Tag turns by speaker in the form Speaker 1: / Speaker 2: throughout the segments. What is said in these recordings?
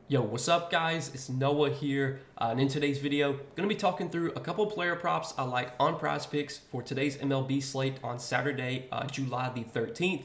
Speaker 1: Yo, what's up guys? It's Noah here, and in today's video, I'm going to be talking through a couple player props I like on Prizepicks for today's MLB slate on Saturday, July the 13th.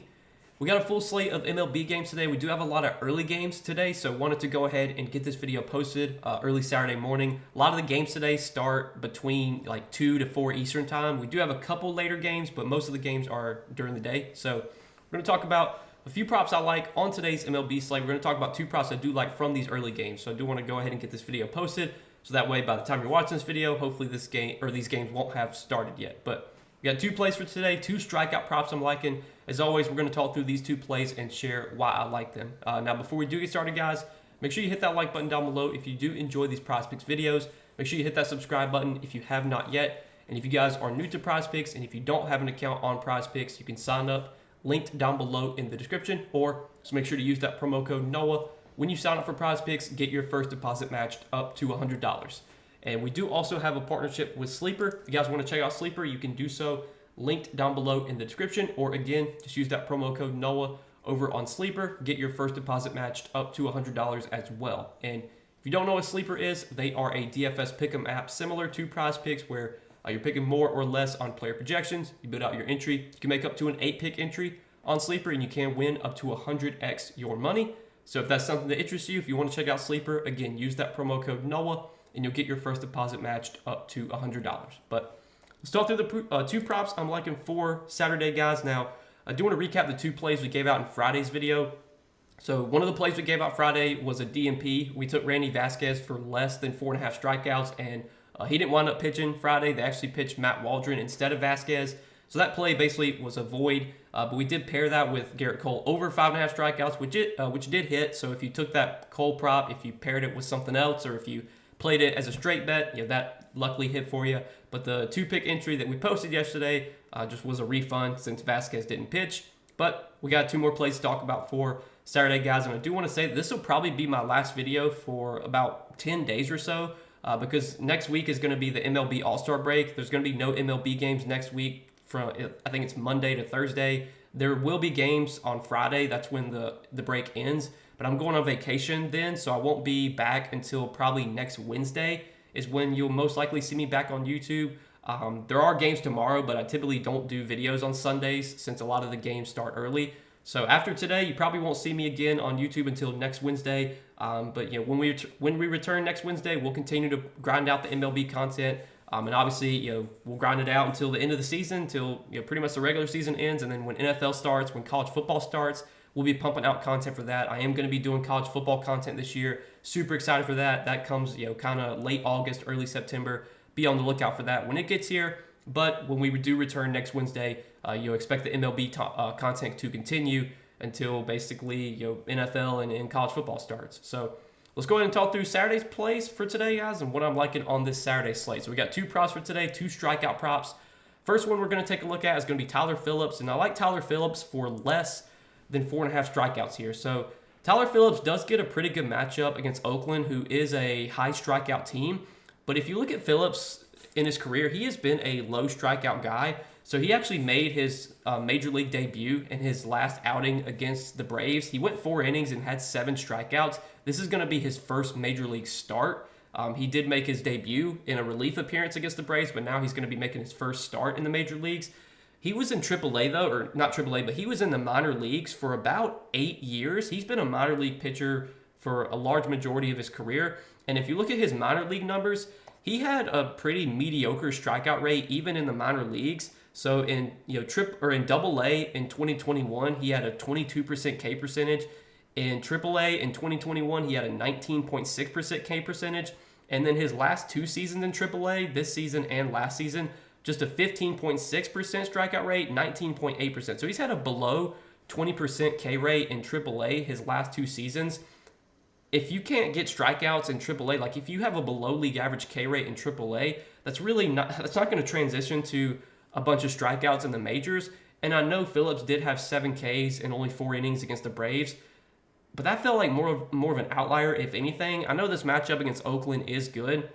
Speaker 1: We got a full slate of MLB games today. We do have a lot of early games today, so wanted to go ahead and get this video posted early Saturday morning. A lot of the games today start between like 2 to 4 Eastern time. We do have a couple later games, but most of the games are during the day. So we're going to talk about a few props I like on today's MLB slate. We're going to talk about two props I do like from these early games. So I do want to go ahead and get this video posted, so that way by the time you're watching this video, hopefully this game or these games won't have started yet. But we got two plays for today, two strikeout props I'm liking. As always, we're going to talk through these two plays and share why I like them. Now, before we do get started, guys, make sure you hit that like button down below if you do enjoy these Prizepicks videos. Make sure you hit that subscribe button if you have not yet. And if you guys are new to Prizepicks and if you don't have an account on Prizepicks, you can sign up, linked down below in the description, or just make sure to use that promo code NOAH when you sign up for Prizepicks. Get your first deposit matched up to $100. And we do also have a partnership with Sleeper. If you guys want to check out Sleeper, you can do so, linked down below in the description, or again, just use that promo code NOAH over on Sleeper. Get your first deposit matched up to $100 as well. And if you don't know what Sleeper is, they are a DFS pick'em app similar to Prizepicks, where you're picking more or less on player projections. You build out your entry. You can make up to an 8-pick entry on Sleeper, and you can win up to 100x your money. So if that's something that interests you, if you want to check out Sleeper, again, use that promo code NOAH, and you'll get your first deposit matched up to $100. But let's talk through the two props I'm liking for Saturday, guys. Now, I do want to recap the two plays we gave out in Friday's video. So one of the plays we gave out Friday was a DMP. We took Randy Vasquez for less than 4.5 strikeouts, and he didn't wind up pitching Friday. They actually pitched Matt Waldron instead of Vasquez. So that play basically was a void, but we did pair that with Garrett Cole over 5.5 strikeouts, which did hit. So if you took that Cole prop, if you paired it with something else, or if you played it as a straight bet, that luckily hit for you. But the 2-pick entry that we posted yesterday just was a refund since Vasquez didn't pitch. But we got two more plays to talk about for Saturday, guys. And I do want to say that this will probably be my last video for about 10 days or so. Because next week is going to be the MLB All-Star break. There's going to be no MLB games next week from, I think it's Monday to Thursday. There will be games on Friday. That's when the break ends. But I'm going on vacation then, so I won't be back until probably next Wednesday is when you'll most likely see me back on YouTube. There are games tomorrow, but I typically don't do videos on Sundays since a lot of the games start early. So after today, you probably won't see me again on YouTube until next Wednesday. But when we return next Wednesday, we'll continue to grind out the MLB content. And obviously, we'll grind it out until the end of the season, until pretty much the regular season ends. And then when NFL starts, when college football starts, we'll be pumping out content for that. I am going to be doing college football content this year. Super excited for that. That comes, kind of late August, early September. Be on the lookout for that when it gets here. But when we do return next Wednesday, you'll expect the MLB content to continue until basically NFL and college football starts. So let's go ahead and talk through Saturday's plays for today, guys, and what I'm liking on this Saturday slate. So we got two props for today, two strikeout props. First one we're going to take a look at is going to be Tyler Phillips, and I like Tyler Phillips for less than 4.5 strikeouts here. So Tyler Phillips does get a pretty good matchup against Oakland, who is a high strikeout team. But if you look at Phillips in his career, he has been a low strikeout guy. So he actually made his major league debut in his last outing against the Braves. He went 4 innings and had 7 strikeouts. This is going to be his first major league start. He did make his debut in a relief appearance against the Braves, but now he's going to be making his first start in the major leagues. He was in AAA though, or not AAA, but he was in the minor leagues for about 8 years. He's been a minor league pitcher for a large majority of his career. And if you look at his minor league numbers, he had a pretty mediocre strikeout rate even in the minor leagues. So in in Double-A in 2021, he had a 22% K percentage. In Triple-A in 2021, he had a 19.6% K percentage. And then his last 2 seasons in Triple-A, this season and last season, just a 15.6% strikeout rate, 19.8%. So he's had a below 20% K rate in Triple-A his last 2 seasons. If you can't get strikeouts in AAA, like if you have a below league average K rate in AAA, that's not going to transition to a bunch of strikeouts in the majors. And I know Phillips did have 7 Ks in only 4 innings against the Braves, but that felt like more of an outlier, if anything. I know this matchup against Oakland is good,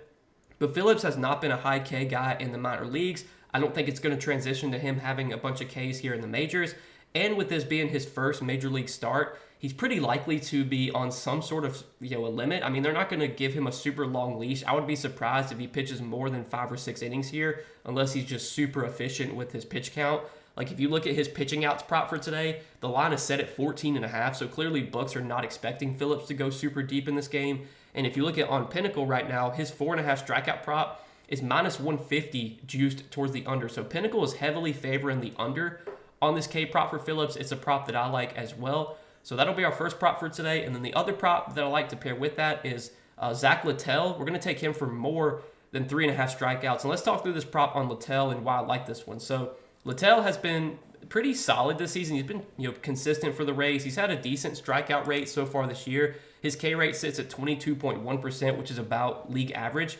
Speaker 1: but Phillips has not been a high K guy in the minor leagues. I don't think it's going to transition to him having a bunch of Ks here in the majors. And with this being his first major league start, he's pretty likely to be on some sort of a limit. I mean, they're not going to give him a super long leash. I would be surprised if he pitches more than 5 or 6 innings here, unless he's just super efficient with his pitch count. Like if you look at his pitching outs prop for today, the line is set at 14.5. So clearly books are not expecting Phillips to go super deep in this game. And if you look at on Pinnacle right now, his 4.5 strikeout prop is minus 150 juiced towards the under. So Pinnacle is heavily favoring the under on this K prop for Phillips. It's a prop that I like as well. So that'll be our first prop for today. And then the other prop that I like to pair with that is Zach Littell. We're going to take him for more than 3.5 strikeouts. And let's talk through this prop on Littell and why I like this one. So Littell has been pretty solid this season. He's been consistent for the Rays. He's had a decent strikeout rate so far this year. His K rate sits at 22.1%, which is about league average.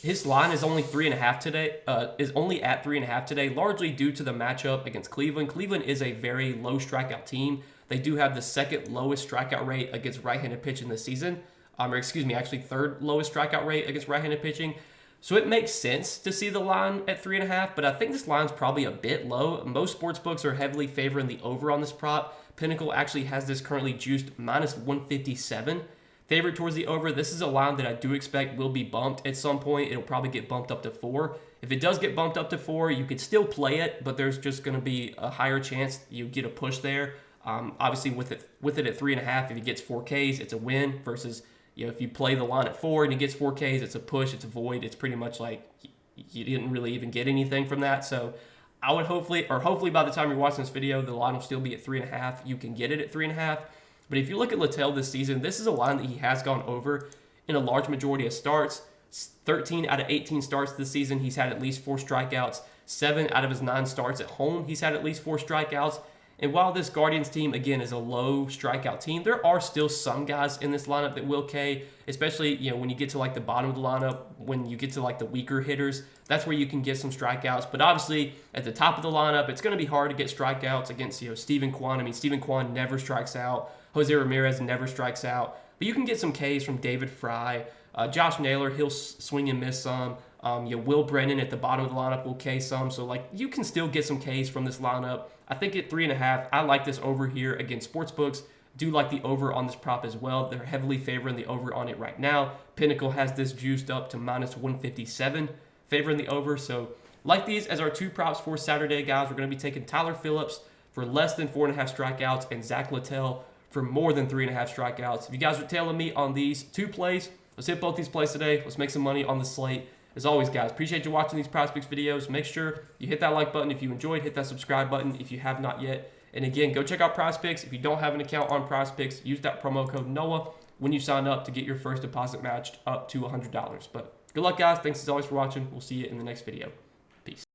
Speaker 1: His line is only 3.5 today. Is only at 3.5 today, largely due to the matchup against Cleveland. Cleveland is a very low strikeout team. They do have the second lowest strikeout rate against right-handed pitching this season. Actually third lowest strikeout rate against right-handed pitching. So it makes sense to see the line at 3.5, but I think this line's probably a bit low. Most sports books are heavily favoring the over on this prop. Pinnacle actually has this currently juiced minus 157. Favorite towards the over. This is a line that I do expect will be bumped at some point. It'll probably get bumped up to 4. If it does get bumped up to 4, you could still play it, but there's just going to be a higher chance you get a push there. Obviously, with it at 3.5, if he gets 4Ks, it's a win versus if you play the line at 4 and he gets 4Ks, it's a push, it's a void. It's pretty much like you didn't really even get anything from that. So I would hopefully by the time you're watching this video, the line will still be at 3.5. You can get it at 3.5. But if you look at Littell this season, this is a line that he has gone over in a large majority of starts. 13 out of 18 starts this season, he's had at least 4 strikeouts. 7 out of his 9 starts at home, he's had at least 4 strikeouts. And while this Guardians team, again, is a low strikeout team, there are still some guys in this lineup that will K, especially when you get to like the bottom of the lineup, when you get to like the weaker hitters, that's where you can get some strikeouts. But obviously, at the top of the lineup, it's going to be hard to get strikeouts against Steven Kwan. I mean, Steven Kwan never strikes out. Jose Ramirez never strikes out. But you can get some Ks from David Fry. Josh Naylor, he'll swing and miss some. Will Brennan at the bottom of the lineup will K some. So, you can still get some Ks from this lineup. I think at 3.5, I like this over here. Again, sportsbooks do like the over on this prop as well. They're heavily favoring the over on it right now. Pinnacle has this juiced up to minus 157, favoring the over. So, like these as our 2 props for Saturday, guys. We're going to be taking Tyler Phillips for less than 4.5 strikeouts and Zach Littell for more than 3.5 strikeouts. If you guys are tailing me on these 2 plays, let's hit both these plays today. Let's make some money on the slate. As always, guys, appreciate you watching these Prizepicks videos. Make sure you hit that like button if you enjoyed. Hit that subscribe button if you have not yet. And again, go check out Prizepicks. If you don't have an account on Prizepicks, use that promo code NOAH when you sign up to get your first deposit matched up to $100. But good luck, guys. Thanks as always for watching. We'll see you in the next video. Peace.